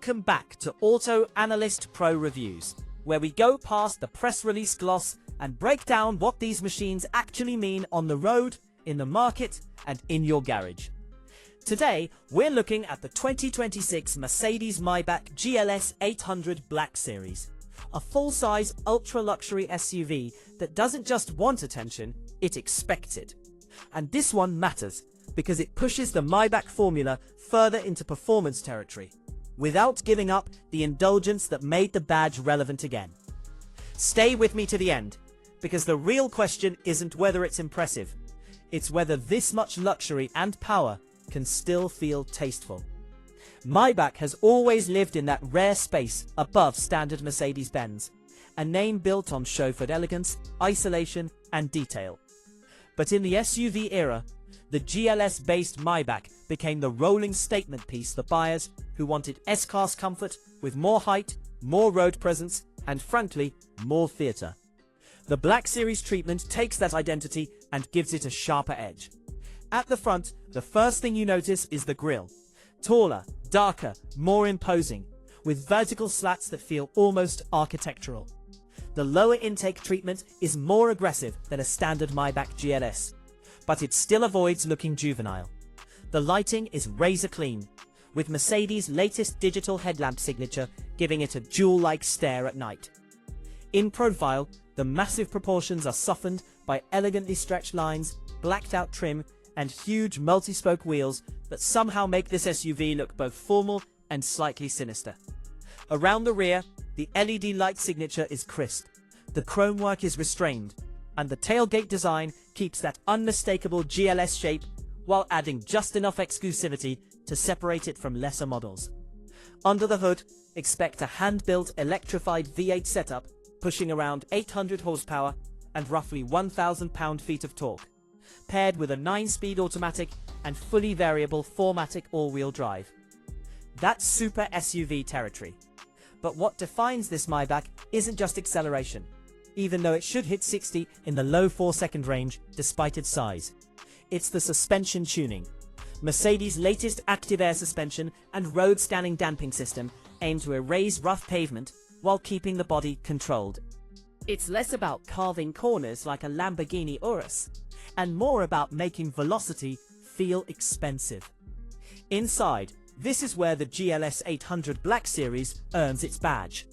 Welcome back to Auto Analyst Pro Reviews, where we go past the press release gloss and break down what these machines actually mean on the road, in the market, and in your garage. Today, we're looking at the 2026 Mercedes-Maybach GLS 800 Black Series, a full-size ultra-luxury SUV that doesn't just want attention, it expects it. And this one matters, because it pushes the Maybach formula further into performance territory, without giving up the indulgence that made the badge relevant again. Stay with me to the end, because the real question isn't whether it's impressive, it's whether this much luxury and power can still feel tasteful. Maybach has always lived in that rare space above standard Mercedes-Benz, a name built on chauffeured elegance, isolation, and detail. But in the SUV era, the GLS-based Maybach became the rolling statement piece for buyers who wanted S-Class comfort with more height, more road presence, and frankly, more theatre. The Black Series treatment takes that identity and gives it a sharper edge. At the front, the first thing you notice is the grille. Taller, darker, more imposing, with vertical slats that feel almost architectural. The lower intake treatment is more aggressive than a standard Maybach GLS, but it still avoids looking juvenile. The lighting is razor clean, with Mercedes' latest digital headlamp signature giving it a jewel-like stare at night. In profile, the massive proportions are softened by elegantly stretched lines, blacked-out trim, and huge multi-spoke wheels that somehow make this SUV look both formal and slightly sinister. Around the rear, the LED light signature is crisp, the chrome work is restrained, and the tailgate design keeps that unmistakable GLS shape while adding just enough exclusivity to separate it from lesser models. Under the hood, expect a hand-built electrified V8 setup pushing around 800 horsepower and roughly 1,000 pound-feet of torque, paired with a 9-speed automatic and fully variable 4MATIC all-wheel drive. That's super SUV territory. But what defines this Maybach isn't just acceleration, even though it should hit 60 in the low 4-second range despite its size. It's the suspension tuning. Mercedes' latest active air suspension and road-scanning damping system aim to erase rough pavement while keeping the body controlled. It's less about carving corners like a Lamborghini Urus, and more about making velocity feel expensive. Inside, this is where the GLS 800 Black Series earns its badge.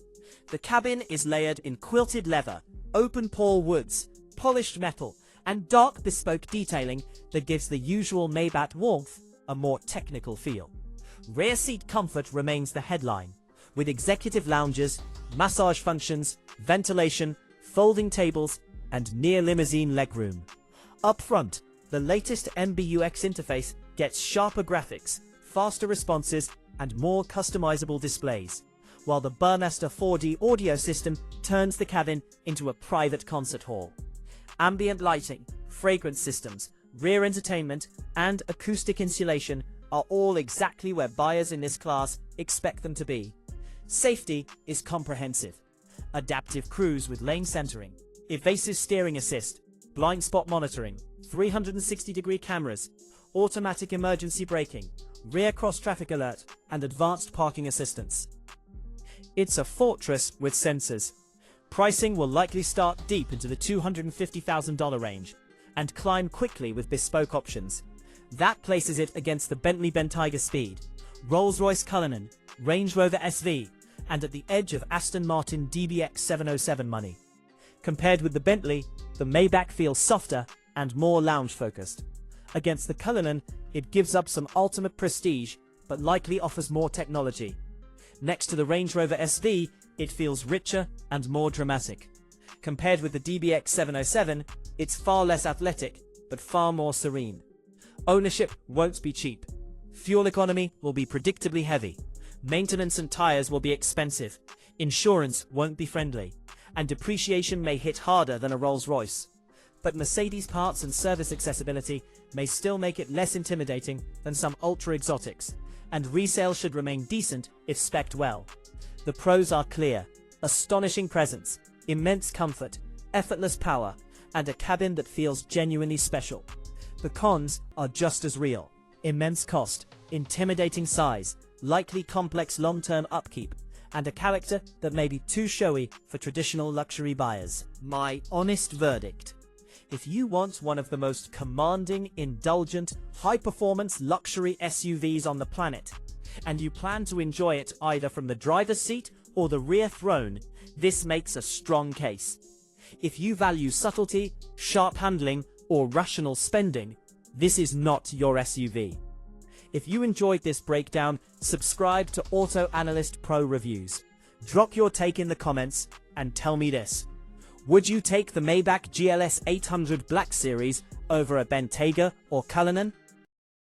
The cabin is layered in quilted leather, open-pore woods, polished metal, and dark bespoke detailing that gives the usual Maybach warmth a more technical feel. Rear seat comfort remains the headline, with executive lounges, massage functions, ventilation, folding tables, and near limousine legroom. Up front, the latest MBUX interface gets sharper graphics, faster responses, and more customizable displays, while the Burmester 4D audio system turns the cabin into a private concert hall. Ambient lighting, fragrance systems, rear entertainment, and acoustic insulation are all exactly where buyers in this class expect them to be. Safety is comprehensive. Adaptive cruise with lane centering, evasive steering assist, blind spot monitoring, 360-degree cameras, automatic emergency braking, rear cross-traffic alert, and advanced parking assistance. It's a fortress with sensors. Pricing will likely start deep into the $250,000 range and climb quickly with bespoke options. That places it against the Bentley Bentayga Speed, Rolls-Royce Cullinan, Range Rover SV, and at the edge of Aston Martin DBX 707 money. Compared with the Bentley, the Maybach feels softer and more lounge-focused. Against the Cullinan, it gives up some ultimate prestige, but likely offers more technology. Next to the Range Rover SV, it feels richer and more dramatic. Compared with the DBX 707, it's far less athletic, but far more serene. Ownership won't be cheap. Fuel economy will be predictably heavy. Maintenance and tires will be expensive. Insurance won't be friendly. And depreciation may hit harder than a Rolls-Royce. But Mercedes parts and service accessibility may still make it less intimidating than some ultra-exotics, and resale should remain decent if spec'd well. The pros are clear: astonishing presence, immense comfort, effortless power, and a cabin that feels genuinely special. The cons are just as real: immense cost, intimidating size, likely complex long-term upkeep, and a character that may be too showy for traditional luxury buyers. My honest verdict: if you want one of the most commanding, indulgent, high-performance luxury SUVs on the planet, and you plan to enjoy it either from the driver's seat or the rear throne, this makes a strong case. If you value subtlety, sharp handling, or rational spending, this is not your SUV. If you enjoyed this breakdown, subscribe to Auto Analyst Pro Reviews. Drop your take in the comments and tell me this: would you take the Maybach GLS 800 Black Series over a Bentayga or Cullinan?